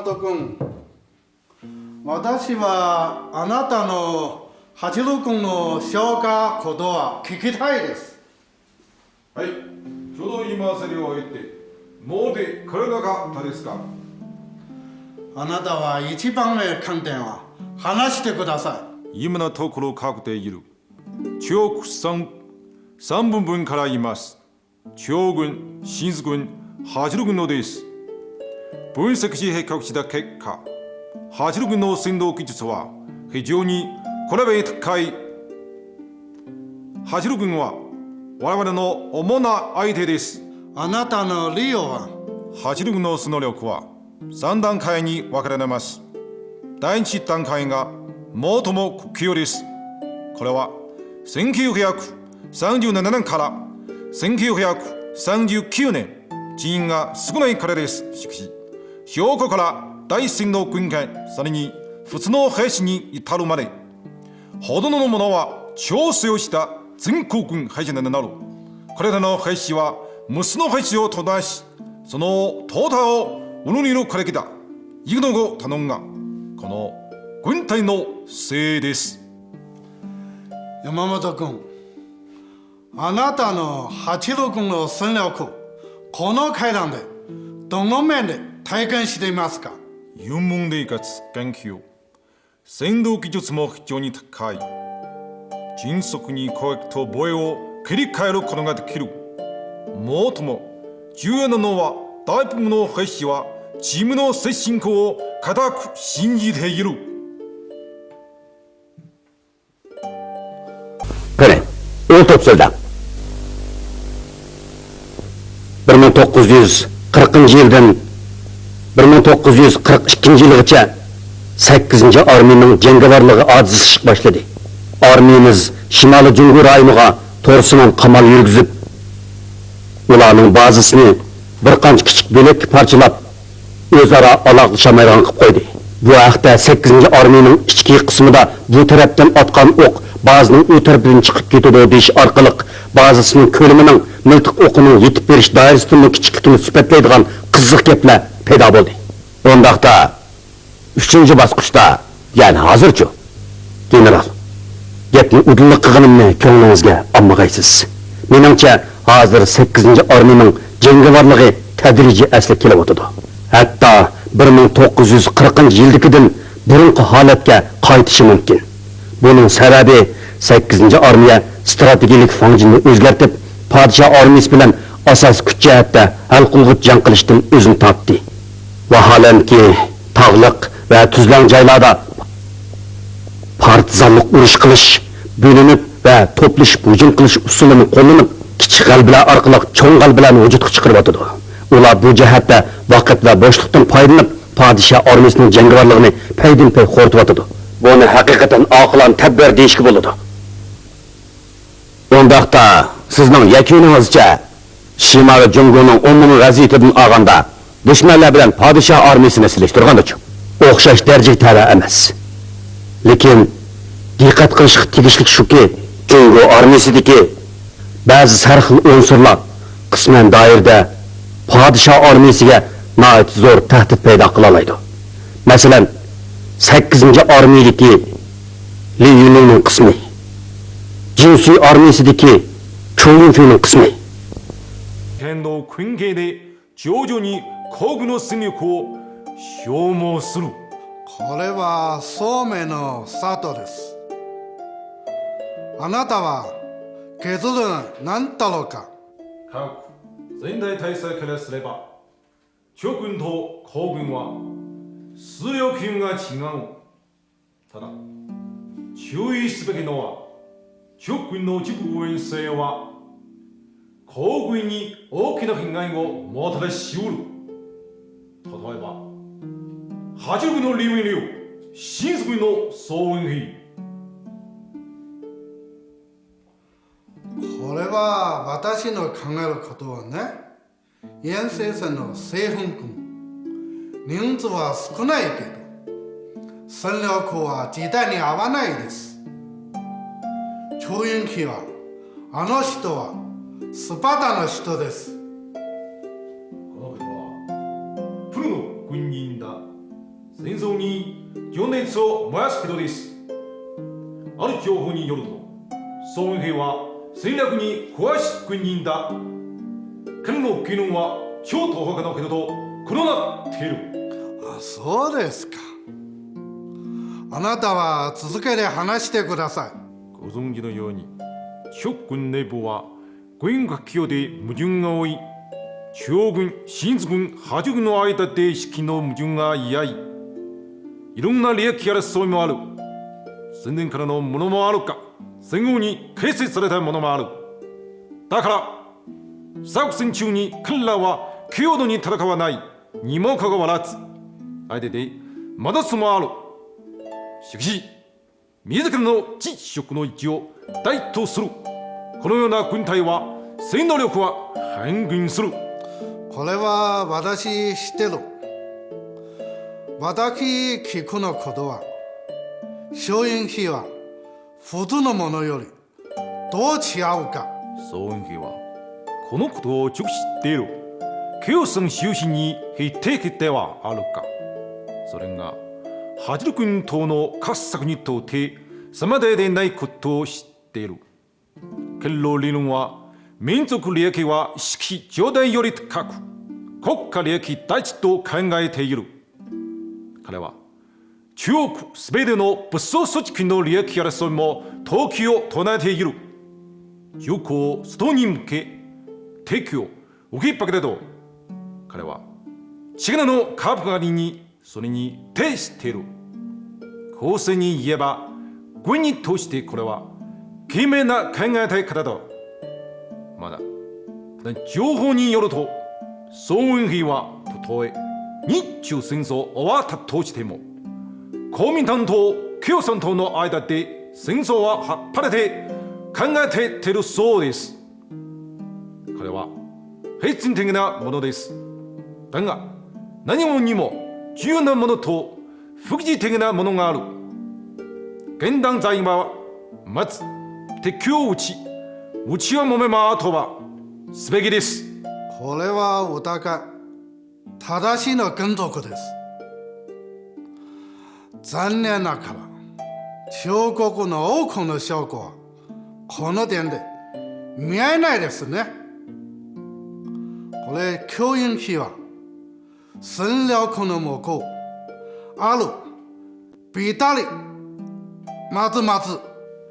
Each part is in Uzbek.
本君、私はあなたの八郎君の評価ことは聞きたいです。はい、ちょうど言い回せりを得て、もうでこれがかですか。あなたは一番の観点は話してください。今のところ確定いる。中国三分分から言います。中央軍、新津軍、八路軍のです。分析し比較した結果、八路軍の戦闘技術は非常にこれべ高い。八路軍は我々の主な相手です。あなたの理由は？八路軍のその力は3段階に分かれます。第1段階が最も屈強です。これは1937年から1939年、人員が少ないからです。しかし、兵庫から大戦の軍艦、さらに普通の兵士に至るまで、ほとんどの者は調整をした全国軍兵士になる。これらの兵士は無数の兵士を飛ばし、その淘汰をうぬにるからきだ。幾度も頼んが、この軍隊のせいです。山本君、あなたの八路軍の戦力、この会談でどの面で体験していますか？有問でかつ研究、戦闘技術も非常に高い。迅速に攻撃と防衛を切り替えることができる。もっとも重要なのは、大部分の兵士はチームの精神力を固く信じている。그래, 올톱설다. 1940 yildan 1942 yilgacha 8 armiyaning jangovarligi ojizlashib boshladi. Armiyamiz Shimoliy Jungo rayoniga to'g'risimon qamal yurgizib, ularning bazasini bir qancha kichik bo'lak parchalab, o'zaro aloqlashamaydigan qilib qo'ydi. Bu haqda 8 armiyaning ichki qismida bu tarafdan otgan o'q bazining u tarafidan chiqib ketadi deyish orqali bazasining ko'lamining miltiq o'qining yetib berish doirasidan kichikligini sifatlaydigan qiziq gaplar paydo bo'ldi. Undaqda 3-bosqichda, ya'ni hozircha, general, gapni udillik qilganimni ko'nglingizga olmag'aysiz. Meningcha, hozir 8 armiyaning jangovarligi tadrijiy asli kelib o'tadi. Hatto 1940 yildagidan burungi holatga qaytishi mumkin. Buning sababi 8 armiya strategik funksiyani o'zgartirib, podshoh armiyasi bilan asos kuch jihatda hal qilg'ich jang qilishdan o'zini tortdi. Vaholanki, tog'liq va tuzlang joylarda partizanlik urush qilish, bo'linib va to'plashib hujum qilish usulini qo'llanib, kichik g'albalar orqali cho'ng g'albalarni vujudga chiqarib o'tadi. Ular bu jihatda vaqt va bo'shliqdan foydalanib, podshoh armiyasining jangovarligini paydin-pay xo'rtib o'tadi. Buni haqiqatan oqilan tadbir deyishga bo'ladi. Undaqda sizning yakuningizcha Shimoliy Jungoning umumiy vaziyatidan olganda dushmanlar bilan podshoh armiyasini silishtirgancha o'xshash darajada tala emas. Lekin diqqat qilish tegishli shuki, Jungo armiyasidagi ba'zi sarxil unsurlar qisman doirada podshoh armiyasiga nihoyat zo'r tahdid paydo qila oladi. Masalan, 8 armiyadagi Li Yunning qismi, Jinsu armiyasidagi Choyunfining qismi. 剣の軍芸で徐々に国の戦力を消耗する。これは聡明の里です。あなたは結論何だろうか？各全体体制からすれば、諸軍と皇軍は出力が違う。ただ、注意すべきのは、諸軍の自部運勢は皇軍に大きな被害をもたらしうる。例えば、八軍の利用量、新軍の総運費。これは私の考えることはね、遠征戦の西本軍、人数は少ないけど、戦力は時代に合わないです。超人機は、あの人はスパダの人です。この人はプロの軍人だ。ますけどです。ある情報によると、宋雲兵は戦略に詳しい軍人だ。彼の技能は超東北のけどとこのなっている。あ、そうですか。あなたは続けて話してください。ご存知のように、諸軍内部は軍各企業で矛盾が多い。中央軍、新津軍、波州軍の間で指揮の矛盾が嫌い。いろんな利益争いもある。戦前からのものもあるか、戦後に形成されたものもある。だから作戦中に彼らは強度に戦わないにもかかわらず、相手でまだすもある。しかし自らの知識の位置を大とするこのような軍隊は戦能力は半減する。これは私知ってる。私聞くのことは、硝煙火は普通のものよりどう違うか。宋雲兵はこのことをよく知っている。共産中心に否定的ではあるか。それが八路軍等の各策にとって様々でないことを知っている。彼の理論は、民族利益は指揮上代より高く、国家利益第一と考えている。彼は中国すべての武装組織の利益争いも投機を唱えている。友好を外に向け敵を受けっぱけだと、彼は力の株上がりにそれに徹している。後世に言えば、軍に通してこれは賢明な考えたい方だ。まだ情報によると、宋雲兵はたとえ日中戦争終わったとしても、公民党と共産党の間で戦争ははっぱれて考えているそうです。彼は平均的なものです。だが何もにも重要なものと副次的なものがある。現段階はまず敵を撃ちをもめまとはすべきです。これはお互い正しいの原則です。残念ながら中国の多くの証拠はこの点で見えないですね。これ教員費は戦略の目標あるビタリまず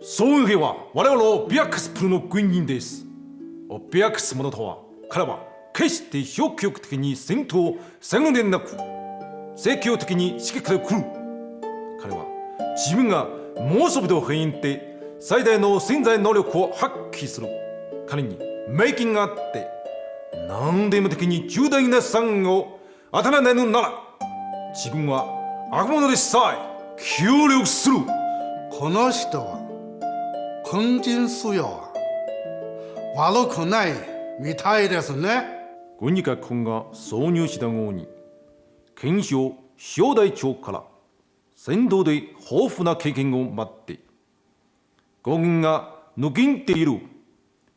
宋雲兵は我々をビアクスプルの軍人です。ビアクス者とは、彼は決して消極的に戦闘を宣言でなく、積極的に指揮から来る。彼は自分が猛暑日と変異で最大の潜在能力を発揮する。彼にメイキンがあって何でも的に重大な産業を当たらないのなら、自分は悪者でさえ協力する。この人は軍人素養は悪くないみたいですね。軍事学校が挿入した後に、検証小大長から戦闘で豊富な経験を持って、国軍が抜きんでいる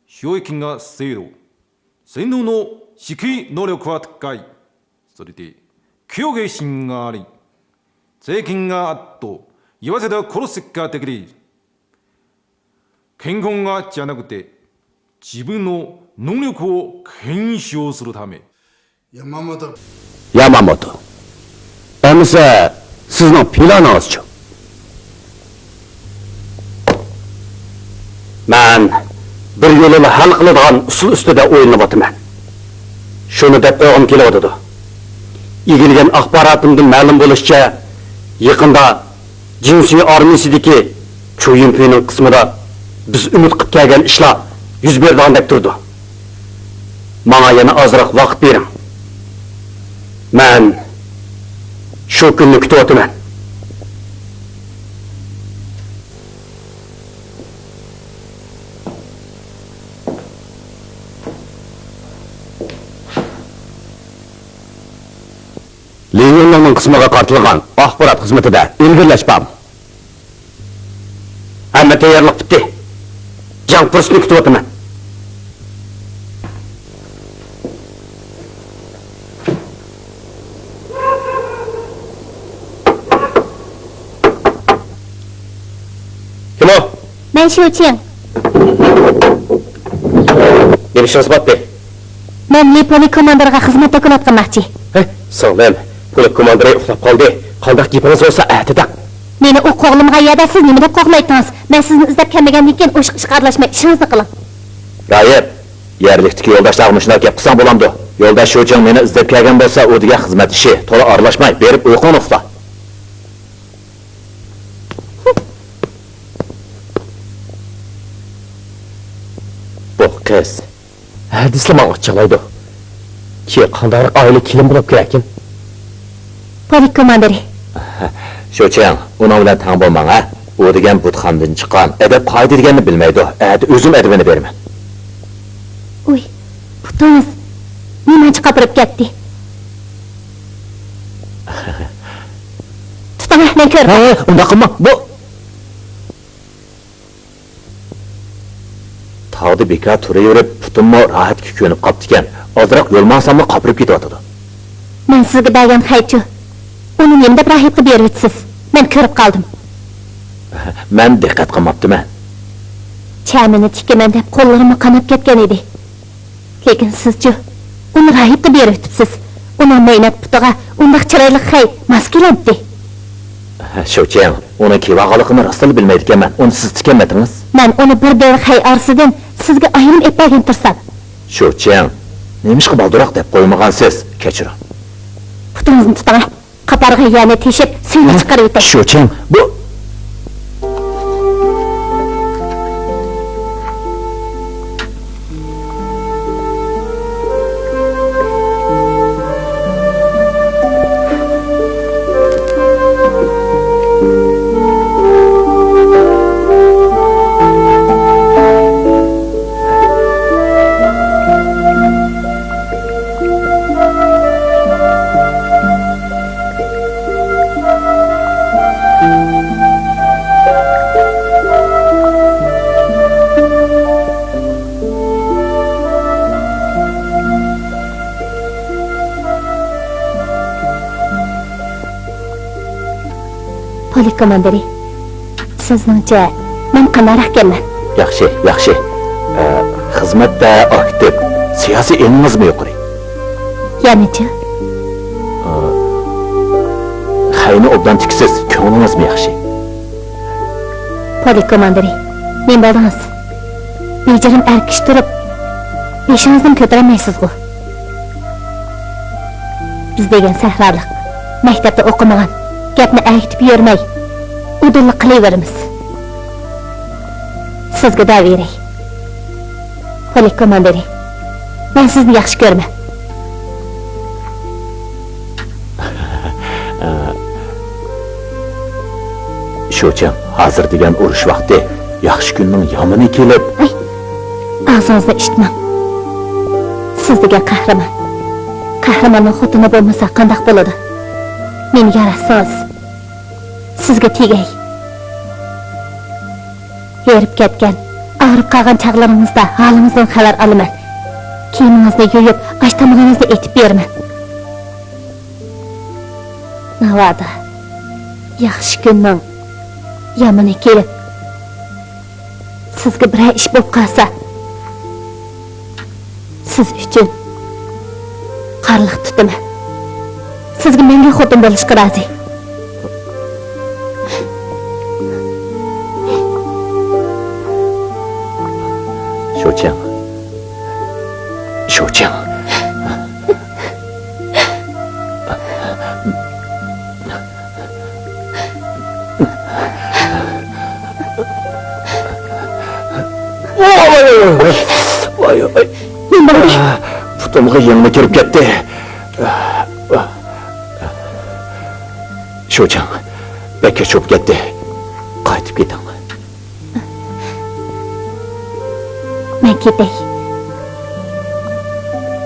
収益が制度、戦闘の指揮能力は高い。それで強兵心があり、税金があっと言わせた殺すができる。健康がじゃなくて自分の能力を検証するため。山本 Әмісі сіздің планыңызшы. Мен bir yolunu hal qiladigan usul ustida o'ylanib o'taman. Shuni deb qo'yg'im kelyotidi. Egilgan axborotimdan ma'lum bo'lishicha, yaqinda jinsiy armiyasidagi Cho'yinpining qismida biz umid qilib kelgan ishlar yuz berdigan deb turdi. Menga yana ozroq vaqt bering. Men shu kunni kutib o'taman. Leninning qismiga qartilgan axborot xizmatida ilgirlash bor. Hamma tayyorlik bitdi. Jang fursatini kutib o'taman. Şuçing. Gelişiniz batdı. Men Lipoli komandiriga xizmat doklad qilmoqchi. Sağlam. Polis komandiri uxlab qoldi. Qandaq gapingiz bo'lsa aytida. Meni o qo'g'limga yada siz nima deb qo'g'laytdingiz? Men sizni izlab kelmagandan keyin o'shiq ishga aralashmay ishingizni qiling. Rayib, yerlikdagi yo'ldoshlarni shunday gap qilsam bo'lamdi. Yo'ldosh Sho'chang meni izlab kelgan bo'lsa, u degan xizmat ishi, to'la aralashmay berib uyquni uxla. Bu qiz hadisli menga chiqlaydi. Ki qanday oila kelim bo'lib kerakkin? Polis komandiri. Sho'chang, uning bilan tang bo'lmang, ha? U degan butxamdan chiqqan, adab qoida deganni bilmaydi. O'zim adabini beraman. Uy, putingiz nimani chiqarib ketdi? Tuting, men ko'rib. Unda qilma. Bu tog'da bekor turaverib, putimmo rohatga ko'nib qolibdi ekan. Ozroq yo'lmansammi qopirib ketyotdi. Men sizga bergan xaychu. Uni nima deb rahib qilib beryapsiz? Men ko'rib qoldim. Men diqqat qilmabdiman. Chamini tikaman deb qo'llarimni qanab ketgan edi. Lekin siz-chi, uni rahib qilib beryapsiz. Uni mehnat putiga undaq chiroyli xay mas keladi. Sho'chang, uni kevag'aligini rostini bilmaydi ekanman. Uni siz tikanmadingiz. Men uni bir dev xay orsidan sizga ayrim etmagan tursam. Sho'chang, nemishqa balduroq deb qo'ymagansiz? Kechiring. Putingizni tuting. Qatarga yana teshib, suyni chiqarib o'tay. Sho'chang, bu Polis komandiri. Sizningcha men qanaroq ekanman? yaxshi, yaxshi. Xizmatda aktiv, siyosiy ilmingizmi yuqori? Yanichi? Xayni obdan tiksiz, ko'nglingizmi yaxshi? Polis komandiri. Men bildingiz. Bejirim erkish turib, beshingizni ko'tarmaysiz-ku. Biz degan sahrolik, maktabda o'qimagan, gapni aytib yurmay, udullik qilaveramiz. Sizga dav beray. Polis komandiri. Men sizni yaxshi ko'raman. Sho'chang, hozir degan urush vaqti, yaxshi kunning yomoni kelib. Ay, og'zingizni eshitmang. Siz degan qahramon. Qahramonning xotini bo'lmasa qanday bo'ladi? Meni yarasiz. Sizga tegay. Yerib ketgan, og'rib qolgan chaqlaringizda holingizdan xabar olaman. Kiyimingizni yuyib, ashtamog'ingizni etib beraman. Navada, yaxshi kunning yomoni kelib, sizga bir ish bo'lib qolsa, siz uchun qarliq tutaman. Sizga menga xotin bo'lishga rozi. Sho'chang. Sho'chang. Voy, voy. Nima bo'ldi? Putimga yengma kirib ketdi. Sho'chang, bekka cho'p ketdi. Qaytib keting. Men ketay.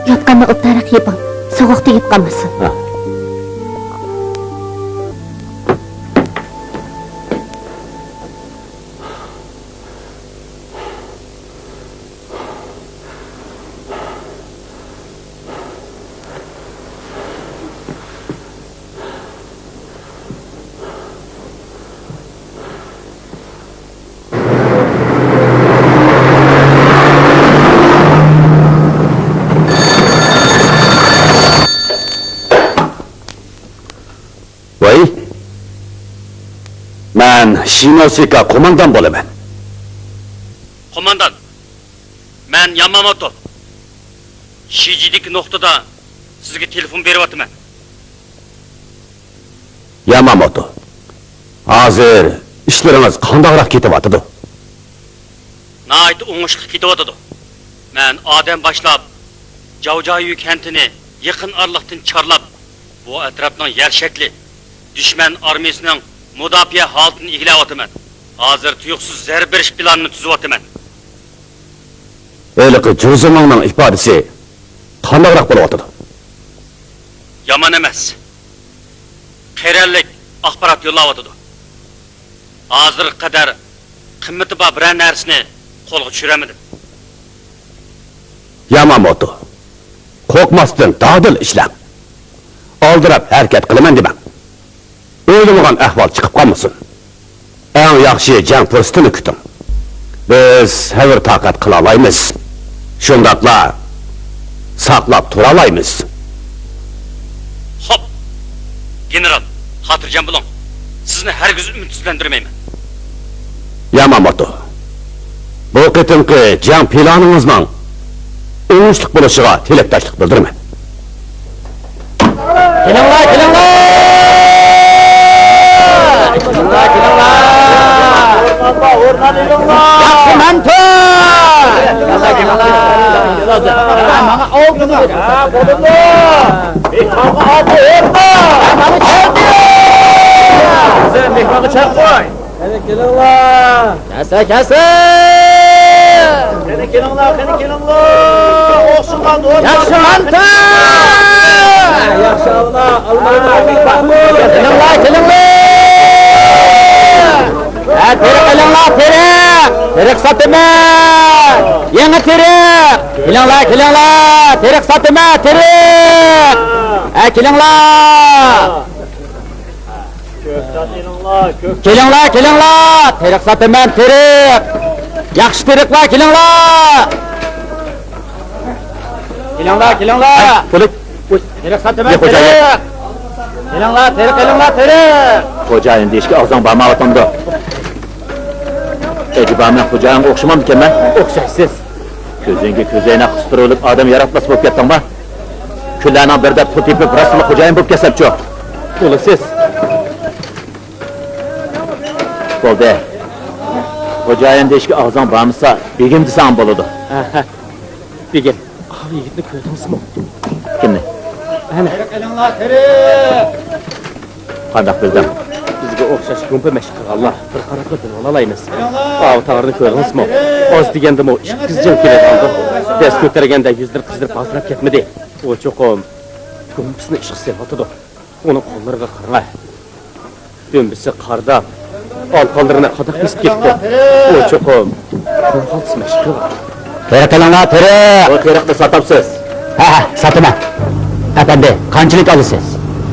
Yotqanda o'tariq yeping. Sovuqda yeb qolmasin. Shinosika qo'mondan bo'laman. Qo'mondan, men Yamamoto. Shijidagi nuqtada sizga telefon beryapman. Yamamoto. Hozir ishlaringiz qandoqroq ketyapti? Nayt o'ngishli ketyapti. Men odam boshlab Javjayu kentini yaqin orliqdan chorlab, bu atrofning yer shakli dushman armiyasining mudofaa holatini egallayapman. Hozir tuyuqsiz zarb berish planini tuzyapman. Eliqi Juzumning ifodasi qandoqroq bo'lyapti? Yomon emas. Qeyralik axborot yo'llayapti. Hozir qadar qimmati bor bir narsani qo'lga tushiramadim. Yamamoto. Qo'rqmasdan dadil ishlang. Oldirab harakat qilaman demang. O'ylamag'an ahvol chiqib qolmasin. Eng yaxshi jang fursatini kuting. Biz havr taqat qila olamiz. Shundaqla saqlab tura olamiz. Hop. General, xotirjam bo'ling. Sizni hargiz umidsizlantirmayman. Yamamoto. Bu qitimqi jang planingizning o'ngishli bo'lishiga tilakdoshlik bildiraman. Kelinglar, kelinglar! Kelinglar, kelinglar! Yaxshi manto! Kelinglar, kelinglar! Mana oldinga. Ha, bo'ldi. Mehmonga oldi, o'rna! Mana keldi. Sen mehmonga chaq qo'y. Kelinglar. Kasa. Kelinglar. O'xshigan o'rna. Yaxshi manto! Yaxshi Allah. Kelinglar. Terik sataman. Yangi terik. Kelinglar. Terik sataman, terik. Kelinglar. Kelinglar. Terik sataman, terik. Yaxshi teriklar, kelinglar. Qo'lik. Terik sataman, terik. Kelinglar, terik. Xo'jayin deyishga og'zing bormayapti. Eciba men xo'jayinga o'xshamammikan? O'xshaysiz. Ko'zingga ko'zayna qistirib odam yaratmas bo'lib ketdingmi? Kunlarning birida pul tepib rasmli xo'jayin bo'lib kelsa-chi? Bo'lasiz. Bo'ldi. Xo'jayin deyishga og'zing bormasa, begim desam bo'ladi. Begim. Yigitni ko'rdingizmi? Kimni? Ana. Qandoq bildim? Bizga o'xshash ko'mpa mashq qilganlar bir qaraqqa dil olaymiz. Avtarni ko'rdingizmi? Oz degandimi, ikki qizjon keladi. Ders ko'targanda yuzlar qizlar pasrab ketmadi. O cho'qim ko'mpisini ish qilsa otadi. Uni qo'llariga qarang. Dömbisi qarda, olqonlarini qadaq kesib ketdi. O cho'qim qo'rqoqsiz mashq qiladi. Keraklanlar, terak. O kerakni sotibsiz. Ha, sotaman. Efendi, qanchalik olasiz?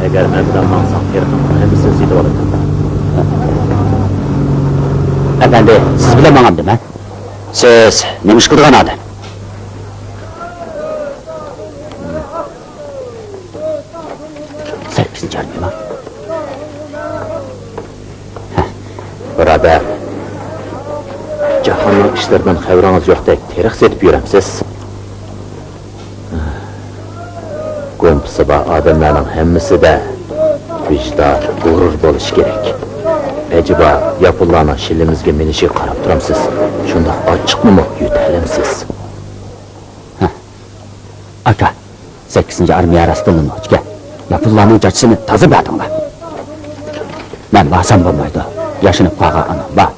Agar men bilan maqsad kerakni hammasini sotib olaman. Efendi, siz bilan mangandimi? Siz nima ish qilgan odam? Sakkizinchi armiyami? Birodar, jahonning ishlaridan xabaringiz yo'qdek terak setib yuramsiz. Qo'mpisi bor odamlarning hammasida vijdon, g'urur bo'lishi kerak. Eciba, yapılanan şilimizge menişi qarab turamsiz. Şunda açıqmı yutalimsiz? Aka, 8. armiya rastılını açga. Yapılanan caçsını tazı badınla. Ben vasam bulmaydı. Yaşınıp qağa anam var.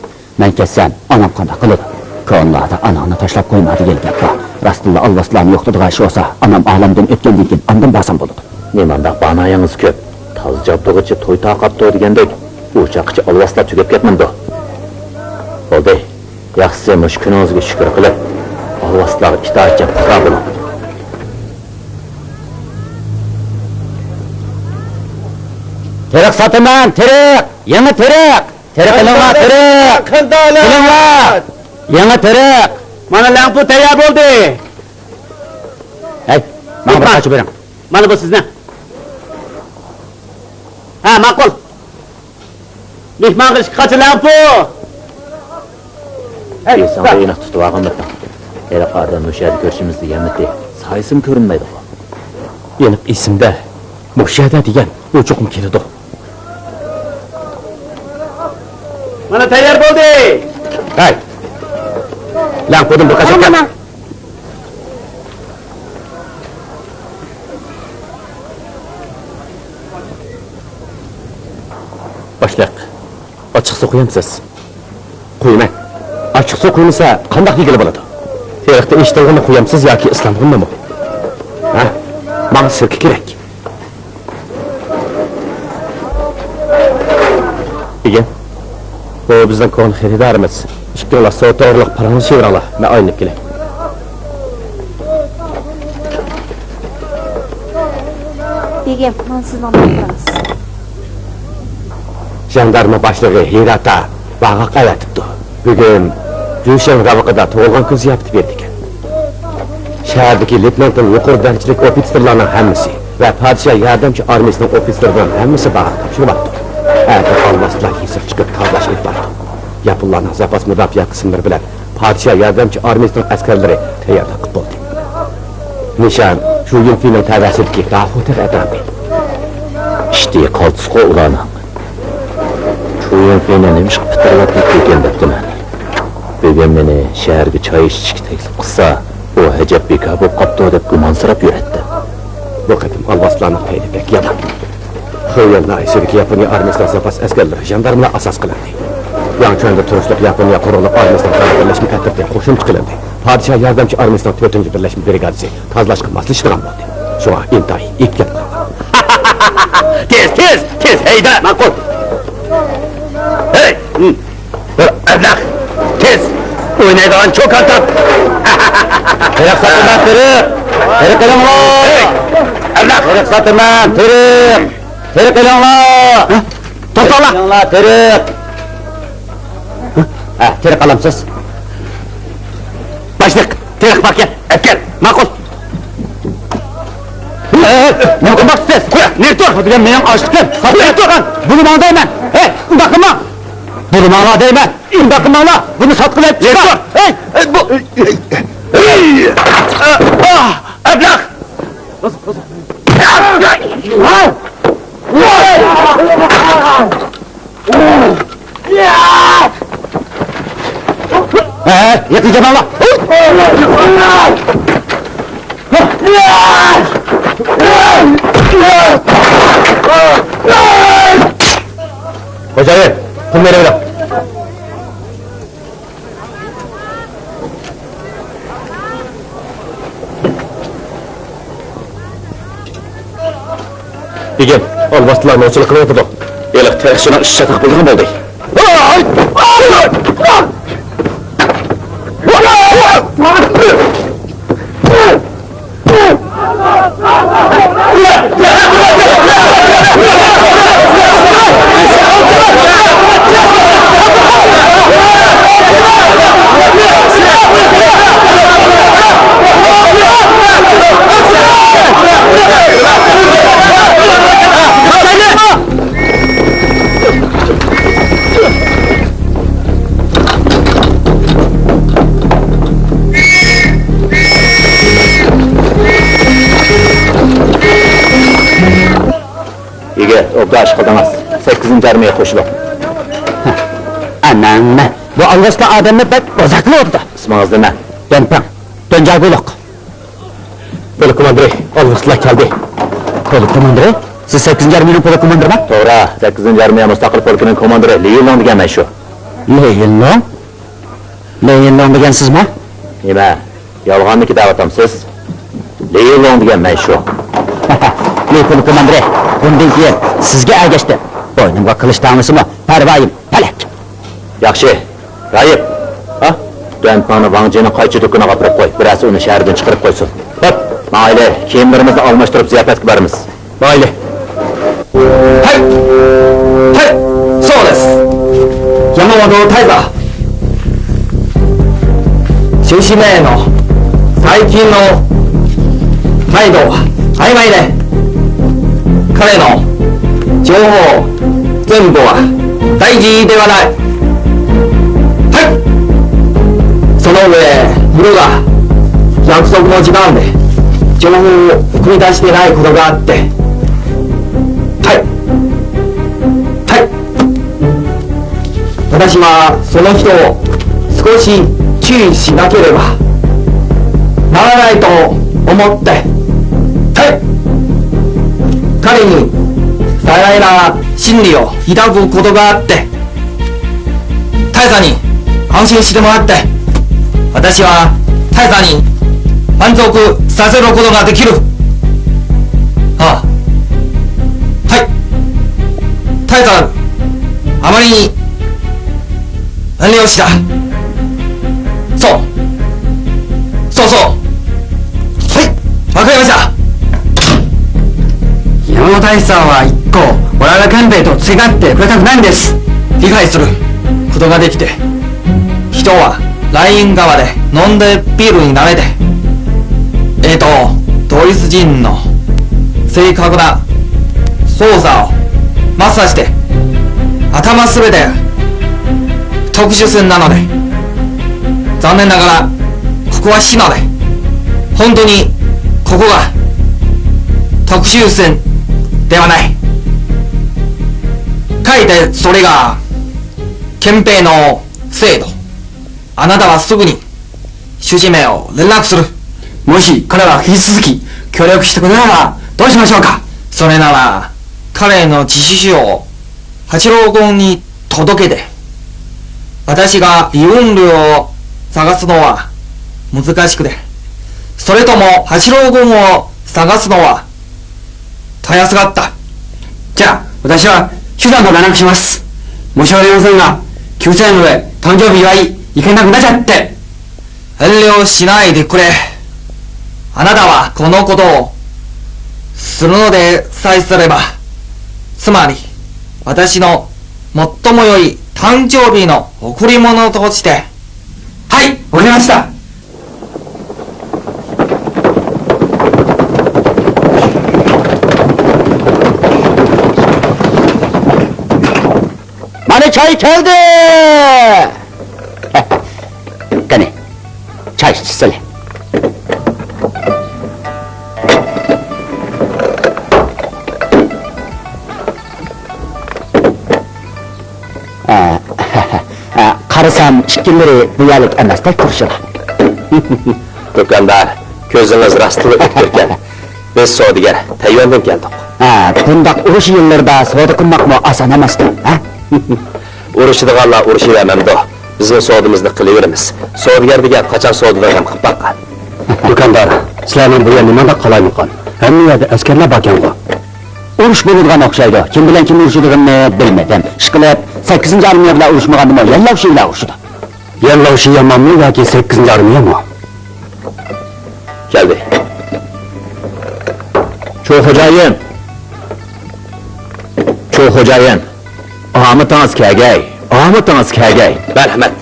Ben kessem, anam qanda qılıdı. Koğunlarda ananı taşlap koymadı gelgep var. Rastıllı alvaslarım yoxtudu qayşı olsa, anam ağlamdan ötkendiğin kim andan basam buludu. Nemanda banayınız köp. Taz jabdığıcı toy taqat toy degendek. Uçakçı alvaslar tügep ketmindi. Oldu. Yaxshisi mush kuningizga shukr qilib, alvaslar itoatga puxta bo'ling. Terak sotaman, terak! Yangi terak! Terak qilinglar, terak! Qilinglar! Yangi terak! Mana lampu tayyor bo'ldi. Hey, mana bir qochib bering. Mana bu sizdan. Ha, ma'qul. mehmon qilishga qachilampu. Sen de yine tutup ağamlıktan. Hele kardan müşahede görüşümüz diyenmedi. Sayısım görünmeydi o. Yenip isimde müşahede diyen o çok mu kelidi o? Bana tayyor buldu. Hay. Lan kodum bu kaçak gel. Başlayaq. Açıq su qoyamsız. Qoyma. Açıq su qoyulsa qandaq yegili болады? Tarixdə eshitganini qo'yamsiz yoki islomg'inmi? Ha? Menga sirki kerak. Igen. Bu bizning ko'ngil xaridorimiz. Ikkalasi to'g'riliq parani chevrala. Men aynib kelay. Degem, men sizni anlatamiz. Jandarma boshlig'i Hirata bag'a qavatibdi. Bugun Gülşen Ravıqı'da tug'ilgan kun ziyofati berdi ekan. Shahardagi leytenantning yuqori darajalik ofitserlarning hammasi va podshoh yordamchi armiyasining ofitserlarining hammasi bag'a topshiribdi. Agar olmaslar yesir chiqib tozalash etibdi. Yaponlarning zapas mudofaa qismlari bilan podshoh yordamchi armiyasining askarlari tayyorlik qilib bo'ldi. Nishon shu yilning tavasidagi Rahotir atrofi. İşte qaltisqo ularning. Shu yilning nima qilib bitirib ekan debdiman. Bugun meni shaharga choy ichishga taklif qilsa, u hajab beka bo'lib qopti deb gumonsirat yuratdi. Bu qatim olvoslarning tayyorlik yomon. Xitoylar ichidagi Yaponiya armiyasining zapas askarlari jandarmlar asos qilindi. Yanchonda turishliq Yaponiya qurolli armiyasining birlashma tartibida qo'shimcha qilindi. Podshoh yordamchi armiyasining 4-birlashma brigadasi tozalashga moslashtirgan bo'ldi. Shunga intayi ikkit qildi. Tez, hayda, ma'qul. Hey! Ablah! Tez! Oynaydigan çok atak! Terek satırman terek! Terek elanlar! Ablah! Terek satırman terek! Terek elanlar! Toktala! Elanlar terek! Terek alamsız. Başlık! Terek bak gel! Gel! Makul! Ne okumak siz? Ne dur? Hadi ben benim açlıkım! Ne dur lan? Bunu bana değmen! Hey! Bakın bak! Bunu bana değmen! Bakın bana! Bunu satkın et! Ne dur? Hey! Bu... Ablak! Yeteceğim Allah! Hocayı, bunları bırak. Igen, olmastılar olçılık kılıp Elif terksine iş çatık bulduğum oldu. Obdaş kıldınız. 8. armiyaya koşulun. Aman, bu algıslı adamı pek bozaklı oldu. İsminiz ne? Dönpem, Döncay Buluk. Buluk komandırı, algıslı geldi. Buluk komandırı? Siz 8. armiyanın buluk komandırı mı? Doğru, 8. armiya müstakil polkunun komandırı Leyinlong degen ben şu. Leyinlong? Leyinlong degen siz mi? Nime, yalğanlı ki davatam siz. Leyinlong degen ben şu. Buluk komandırı. Bundan keyin sizga ergashdi. Bo'ynimga qilich tangisimi? Parvoyim, palak. Yaxshi. Rayib. Ha? Dönpani Vangjini qaychi do'koniga olib qo'y. Birasi uni shahardan chiqarib qo'ysin. Hop, mayli, kiyimlarimizni almashtirib ziyofatga boramiz. Mayli. Hay! Hay! So'les. Yamamoto Taiza. Shishime no saikin no taido wa aimaide. 彼の情報全部は大事ではない。はい。その上、色が約束の時間で情報を繰り出してないことがあって、はいはい、私はその人を少し注意しなければならないと思って、はい、彼に大大な心理を抱くことがあって、大佐に安心してもらって、私は大佐に満足させることができる。ああ、はい、大佐、あまりに遠慮した。そうそうそう、はい、わかりました。山本大佐は一個我々官兵衛と違ってくれたくないんです。理解することができて、人はライン側で飲んでビールに慣れて、ドイツ人の正確な操作をマスターして頭すべて特殊戦なので、残念ながらここは死なで、本当にここが特殊戦ではない。かえってそれが憲兵の制度。あなたはすぐに主治名を連絡する。もし彼は引き続き協力してくれならどうしましょうか。それなら彼の自首書を八郎軍に届けて、私が離婚料を探すのは難しくて、それとも八郎軍を探すのはたやすかった。じゃあ私は手段と連絡します。申し訳ありませんが、9歳ので誕生日祝い行けなくなっちゃって。遠慮しないでくれ。あなたはこのことをするのでさえすれば、つまり私の最も良い誕生日の贈り物として。はい、わかりました。마네 차이 켜야 돼. 까네 차이 썰래. Karısam şikilleri bu yalık emestek kurşula. Dükkanlar, gözünüz rastlığı ötkürken, biz Soğudiger, Tayvan'dan geldik. Bundak uruş yıllarda soğudu kılmak mı asan emesdi? Uruşidiganlar uruşivermemdi. Bizim soğudumuzni qilaveramiz. Soğudiger degan qachon so'udidan ham qilib boqqan. Dükkanlar, sizlarning bu yer nimada qalaymiqon? Hamma yerda askarlar borkan-ku. Urush bo'ladigan o'xshaydi. Kim bilan kim urushidigini bilmadim. Ishqilib 8 armiya bilan urushmagandim, Yallovshi bilan urushdi. Yallovshi yomonmi yoki 8 armiyami? Keldi. Cho'xo'jayin. Cho'xo'jayin. Ahmetingiz kelgay. Ahmetingiz kelgay. Marhamat.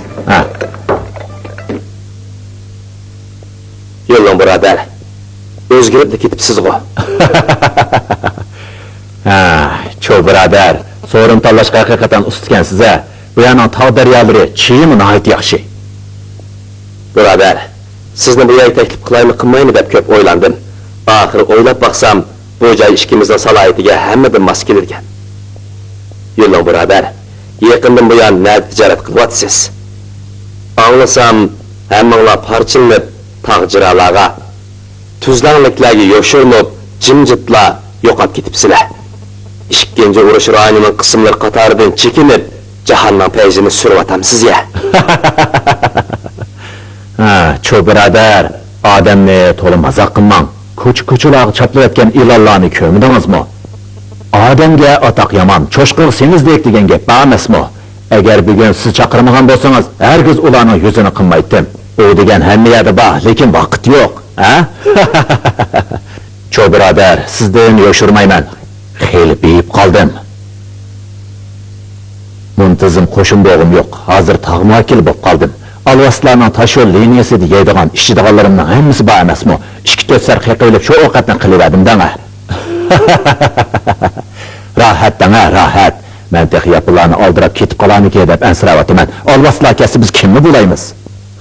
Yo'llang birodar. O'zgarib ketibsiz-ku. Ço birodar, so'rin tanlashga haqiqatan ustkan siz-a. Bu yerning tog' daryolari chiyimi nihoyat yaxshi. Birodar, sizni bu yerga taklif qilaymi qilmaymi deb ko'p o'ylandim. Oxiri o'ylab baqsam, bu joy ishkimizning salohiyatiga hammadan mos keladigan. Yo'llang birodar, yaqindan bu yer naqd tijorat qilyapsiz. Anglasam, hammanglar parchinib, tog'jiralarga, tuzlanliklarga yoshirinib, jimjitlar yo'qolib ketibsizlar. İkinci urush rayonining qismlar qatoridan chekinib, jahannam payzini suryotamsiz ya. Ço birodar, odamni to'la mazoq qilmang. Ko'cha-ko'chalarga choplayotgan ilonlarni ko'mdingizmi? Odamga atoq yomon, cho'shqir semizdek degan gap bor emasmi? Agar bugun siz chaqirmagan bo'lsangiz, hargiz ularning yuzini qilmaydim. U degan hamma yerda bor, lekin vaqt yo'q, ha? Ço birodar, sizdan yoshirmayman. Xeyli beyib qoldim. Muntazam qo'shin bo'g'im yo'q. Hozir tog'ma vakil bo'lib qoldim. Alvaslarning tashyo'l liniyasida yeydigan, ichadiganlarimning hammasi bor emasmi? 2-4 sar qiqilib shu ovqatni qilaverdim danga. Rahat danga, rahat. Men texi yapılarını aldırıp ketip kalanı ki edip ensiravatı Alvasla kesi biz kimni bulayımız?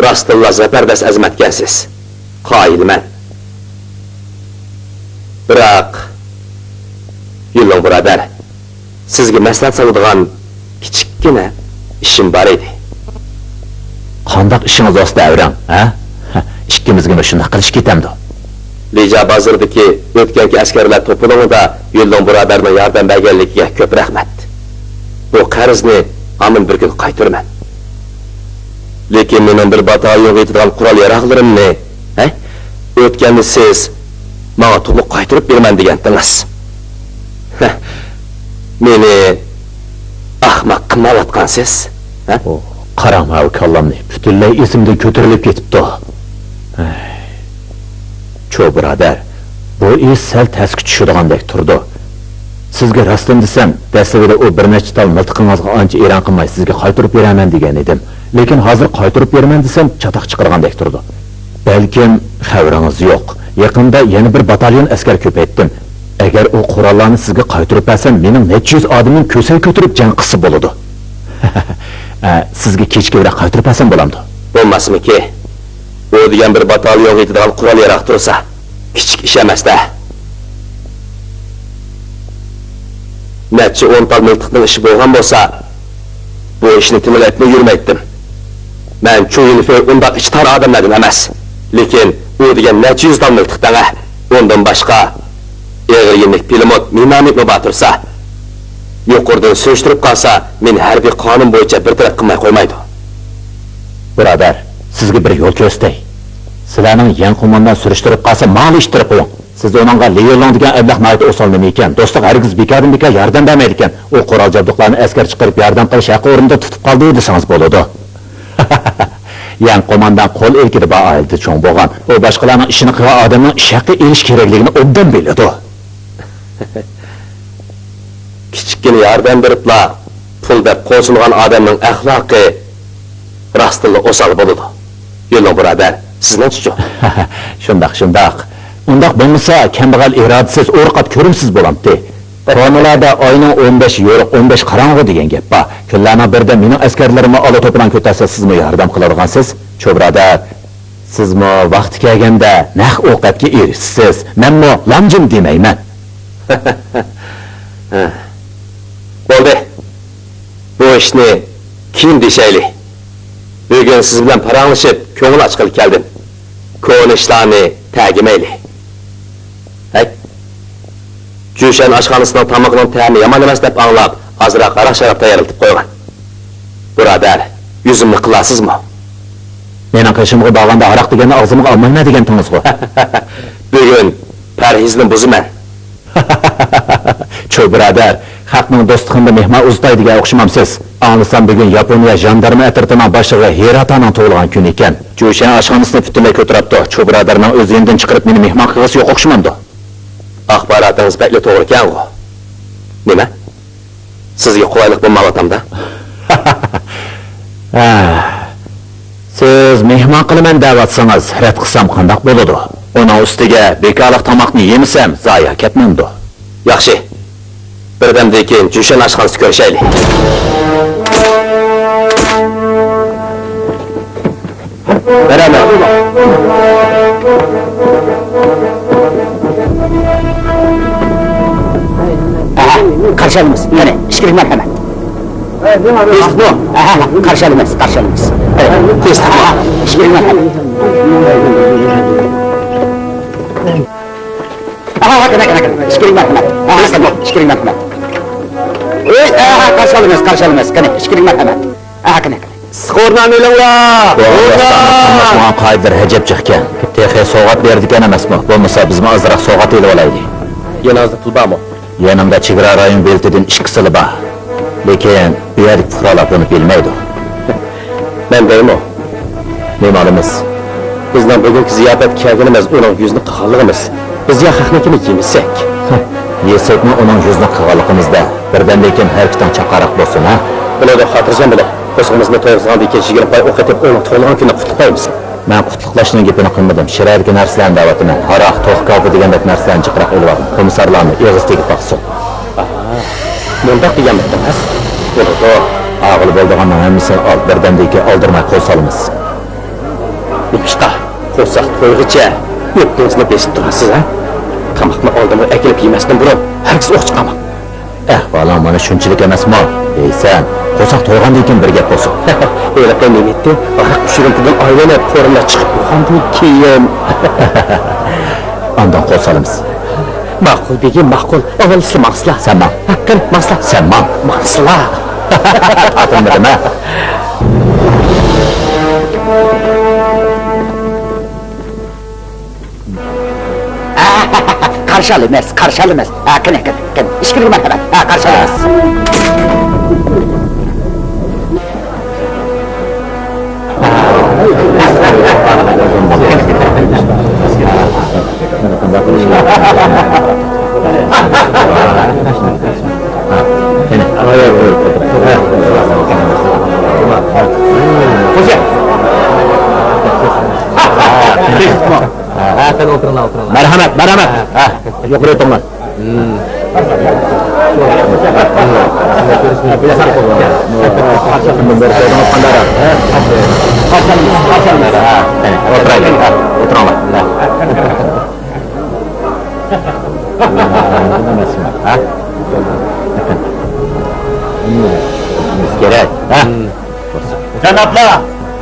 Rastıllah zəfərbəs əzmətkənsiz. Qail mən. Biroq, Yulun birodar, sizga maslahat saladigan kichikkina ishim bor edi. Qandaq işiniz olsa davran, ha? İkkimizga shunday qilish ketamdi. Lijab hozirki o'tganki askarlar to'planuvida Yulun birodarning yordam berganligiga ko'p rahmat. Bu qarzni amin bir kun qaytaraman. Lekin mening bir batalyon yetadigan qurol yarog'larimni, o'tganni siz menga to'liq qaytarib beraman degandingiz. Meni ahmoq qilmayotgansiz, Qarama kallamni, butunlay esimdan ko'tarilib ketibdi. Cho birodar, bu ish sal tasga tushirgandek turdi. Sizga rostdan desam, dastlabida u bir nechta tal miltiqingizga ancha e'ron qilmay sizga qaytarib beraman degan edim. Lekin hozir qaytarib beraman desam, chatoq chiqargandek turdi. Balkim xabaringiz yo'q. Yaqinda yana bir batalyon askar ko'paytdim. Agar u qurollarni sizga qaytarib bersam, mening necha yuz odamning ko'say ko'tarib jang qilsa bo'ladi. Sizga kechgaroq qaytarib bersam bo'lamdi. Bo'lmasmiki? U degan bir batalyon yetadigan qurol yarog' tursa, kichik ish emas-da. Necha 10 tal miltiqning ishi bo'lgan bo'lsa, bu ishni timirlatmay yurmaydim. Men cho'yinfi undaq ichtar odamlardan emas, lekin u degan necha yuz tal miltiqdan ondan boshqa eg'ir yemlik pilimot minamikni batirsa, yuqoridan so'shtirib qolsa, men harbiy qonun bo'yicha bir taraf qilmay qo'ymaydi. Birodar, sizga bir yo'l ko'rsatay. Sizlarning yan qo'mondan surishtirib qolsa, ma'lum ishtirib qo'ying. Siz onunla Leylon degan ablah mayda o'solni ekan, do'stlar hargiz bekardan bekar yordam bermaydi ekan. U qurol jabduqlarni askar chiqarib yordam qilish haqi o'rinda tutib qoldi desangiz bo'ladi. Yan qo'mondan qo'l elkida ba'aldi cho'ng bo'lgan. U boshqalarning ishini qilgan odamning ish haqi elish kerakligini obdan biladi. Kichikkina yordam beribla pul deb qo'shilgan odamning axloqi rostilla o'sal bo'ladi. Yo'lning birodar, sizning-chi? Shundaq. Undaq bo'lmasa, kambag'al irodasiz o'rqat ko'rimsiz bo'lamdi. Qonunlarda oyning 15 yo'riq 15 qarong'i degan gap bor. Kunlarning birida mening askarlarimni ola to'plan ko'tarsa, sizmi yordam qiladigansiz? Cho'brada, sizmi vaqti kelganda naq ovqatga erishsiz. Menmi lamjim demayman. Bo'ldi. Bu ishni kim deshayli? Bugun siz bilan paranglashib, ko'ngil ochqil keldim. Ko'nishlarni tag'imayli. Jo'shan oshxonasining tamoqining ta'mi yomon emas deb anglab, azroq aroq-sharab tayyorlatib qo'ygan. Birodar, yuzimni qilasizmi? Mening qishimga borganda aroq deganni og'zimga olmayman degan tingizmi? Bugun parhezni buzaman. Cho birodar, xalqning do'stligida mehmon uztaydiga o'xshamamsiz. Anglasam bugun Yaponiya jandarma atritining boshlig'i Hirataning tug'ilgan kuni ekan. Jo'shan oshxonasini butunlay ko'taribdi. Cho birodarning o'z yendan chiqarib meni mehmon qilg'isi yo'q o'xshamamdi. Axborotingiz bakli to'g'ri ekan-ku. Nima? Sizga qulaylik bo'lmayotamda? Siz mehmon qilaman da'vatsangiz, rad qilsam qandoq bo'ladi? Uning ustiga bekorlik tomoqni yemisam, zoya ketmamdi. Yaxshi. Birdamdan keyin Jo'shan oshxonasida ko'rishaylik. Beraman. Qarşılamız. Yani işkilik merhamet. Teslim. Qarşılamız. Teslim. İşkilik merhamet. Bakın. İşkilik merhamet. İşkilik merhamet. Qarşılamız. İşkilik merhamet. Skordan o'linglar. O'linglar. Qaydir hajab chiqqan. Texi sovg'at berdikan emasmi? Bo'lmasa biz azroq sovg'at elib olaylik. Yanozda pul bormi? Yanımda chegara rayon beltidan ikkisili bor. Lekin bu yerlik fuqarolar buni bilmaydi. Men deymi? Nemalimiz? Bizning bugungi ziyofat kelganimiz uning yuzini qilganligimiz. Biz ya haqnikini yemisak, yesakmi uning yuzini qilganligimizda birdan lekin har ikkidan chaqaroq bo'lsin, ha? Bularda xotirjam bo'ling. Qo'shig'imizni to'g'rizg'andan keyin 20 pay o'qitib uning tug'ilgan kunini qutlaymiz. Men qutlashning gapini qilmadim. Shiraylik narsalarni da'vatini, haroq, to'q degandek narsalarni chiqarib oldim. Komissarlarni eg'iz tegib baqsin. Bundoq deganmidingiz? Bo'ladi. Ağıl bo'ldiganning hammasi birdamdagi oldirmay qo'l solamiz. Nima qo'saq to'yg'icha o'tdingizni besib turasiz, ha? Tamoqni oldimga akilib yemasdan burun hargiz o'q chiqaman. Ahvolim mana shunchalik emasmi? Sen qo'saq to'ygandan keyin bir gap bo'lsin. E'laqqa nima etdi? Ariq pishirib aylanib qo'rinlar chiqib bo'lgandan keyin ondan qo'l solamiz. Ma'qul begim, ma'qul. Avval sizlar maqsla. Sen ma. Haqqan maqsla. Sen ma. Maqsla. Atılmadım ha. Karşılı emas, karşılı emas. Kene. İş kirgim hemen. Karşılı emas. Merhamet. Yukarı oturma.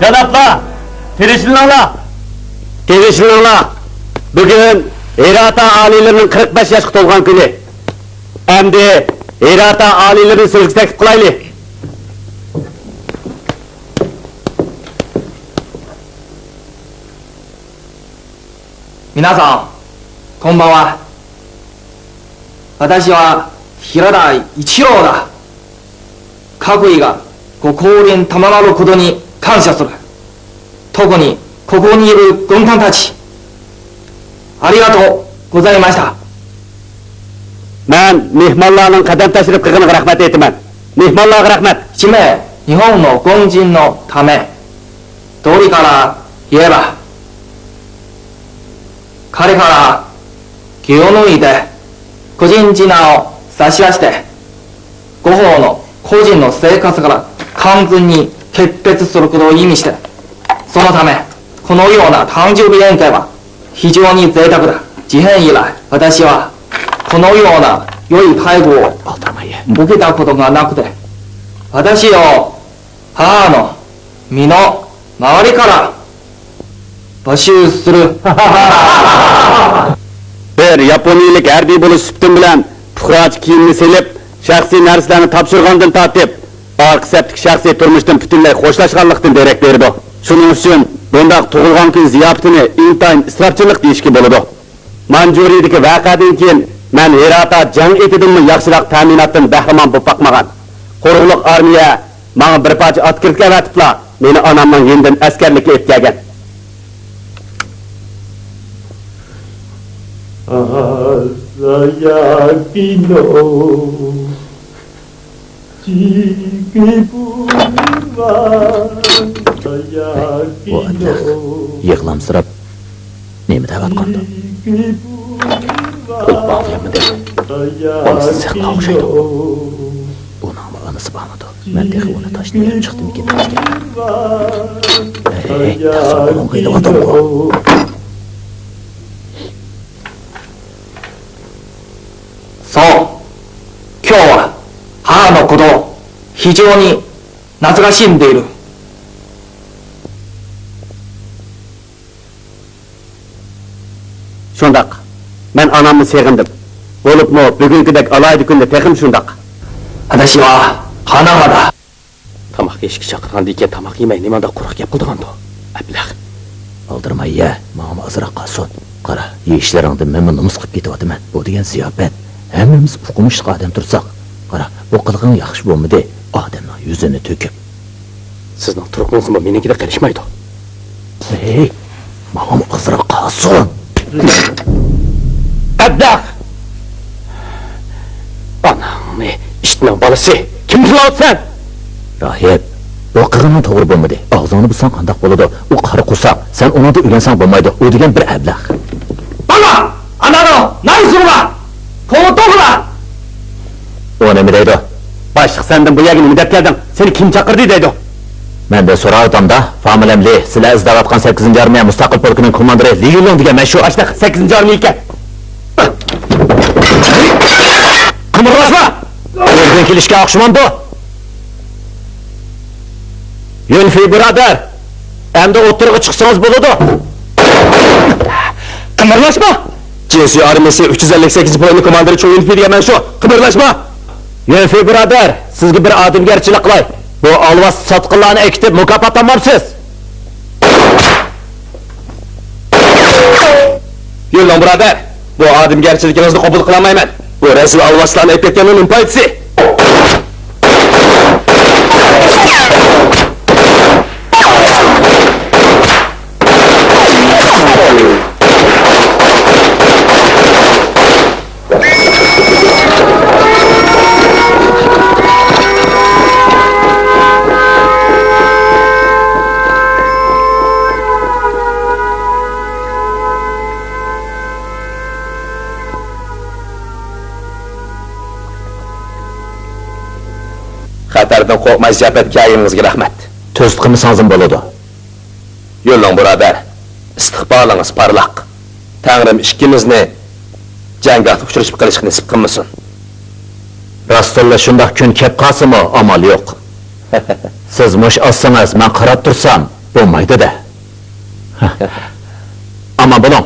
Janaplar, Tegishlilar. Bugün İrata alilerinin 45 yaşga to'lgan kuni. Endi İrata alilerini so'zga taklif qilaylik. 皆さん、こんばんは。私は平田一郎だ。各位がご降臨賜ることに感謝する。特にここにいる軍官たち、ありがとうございました。 Men mehmonlarning qadam tashrif qilganiga rahmat aytaman. Mehmonlarga rahmat. 一名日本の軍人のため、道理から言えば、彼から気を抜いて個人事難を差し出して、ご方の個人の生活から完全に決別することを意味して、そのためこのような誕生日宴会は非常に贅沢だ。事変以来、私はこのような良い待遇を受けたことがなくて、私を母の身の周りから募集する。 Bir Yaponiyalik harbiy bo'lish siftim bilan puhroch kiyimni selib, shaxsiy narsalarni topshirgandan tortib, orqa saptiki shaxsiy turmushdan butunlay xo'shlashganlikdan darak berdi. Shuning uchun bunday tug'ilgan kun ziyofatini intayin isrofchilik deyishga bo'ladi. Manjuriyadagi voqeadan keyin men Hirata jang etidimmi yaxshiroq ta'minotdan bahramand bo'lib boqmagan. Qo'rg'liq armiya menga bir parcha otkirtga avatiblar. Meni onamning yendan askarlikka o'tkazgan. Yig'lamsirab nima deyotgandi? Pul bağlayamadi. Onisi sexga o'xshaydi. Uning onasi bormidi. Men texi uni tashlab chiqdim ekan. Tasavvur qilyapman. そう、今日は母のことを非常に懐かしんでいる。Shundaq. Men onamni seg'indim. Bo'libmi bugungidek alaydi kunda texim shundaq. 私は花がだ。 Tamoq yeyishga chaqirganda ekan tamoq yemay nimada quruq gap qildigan-da. Ablah. Oldirmay-ya, menga azroq qolsin. Qara, yeyishlaringni men nomus qilib ketyapman. Bu degan ziyofat. Hammamiz o'qimishli odam tursak, qara, bu qilgan yaxshi bo'lmadi. Odamning yuzini to'kib. Sizning turqingiz menikida qilishmaydi. Hey, menga azroq qolsin. Ablah. Anamni ishning bolasi. Kim qilyapsan? Rahib, bu qilganing to'g'ri bo'lmadi. Og'zingni bulsang qandoq bo'ladi? U qari qursaq, sen uningda o'rgansang bo'lmaydi. U degan bir ablah. Bana, anano, naysura. こうとくな。おねみでいど。バイ Başlık senden bu yerine müddet geldin. Seni kim çakırdı deydi. Ben de soradım da, Familemli, sizler izdavatkan 8. Armiya Mustaqil Polku'nun komandırı Li Yulun diye meşhur açtık 8. Armiya iken. Kımırlaşma! Öldüğün kilişke akşaman bu. Yönfi birader, hem de oturuğa çıksanız buludu. Kımırlaşma! Cinsi armiyası 358 boyunlu komandırı çoğu Yönfi diye meşhur. Kımırlaşma! Yönfi birader, sizgi bir adımgerçilik qilay. Bu alvas satqınlarını ekitip mukaffatlanmamsiz. Yürü birader, bu adımgerçiliğinizni qabul qilamayman. Bu resul alvaslarını ekletganning paytisi. Xatardan qo'rqmay ziyofatgoyingizga rahmat. To'st qilmasangizim bo'ladi. Yo'ling birodar. Istiqbolingiz parlaq. Tangrim ikkimizni jangga uchrashib qolishga nasib qilmasin. Rasululloh shunday kun kelib qolsa-mu, amal yo'q. Siz mush olsangiz, men qarab tursam, bo'lmaydi-da. Ama buning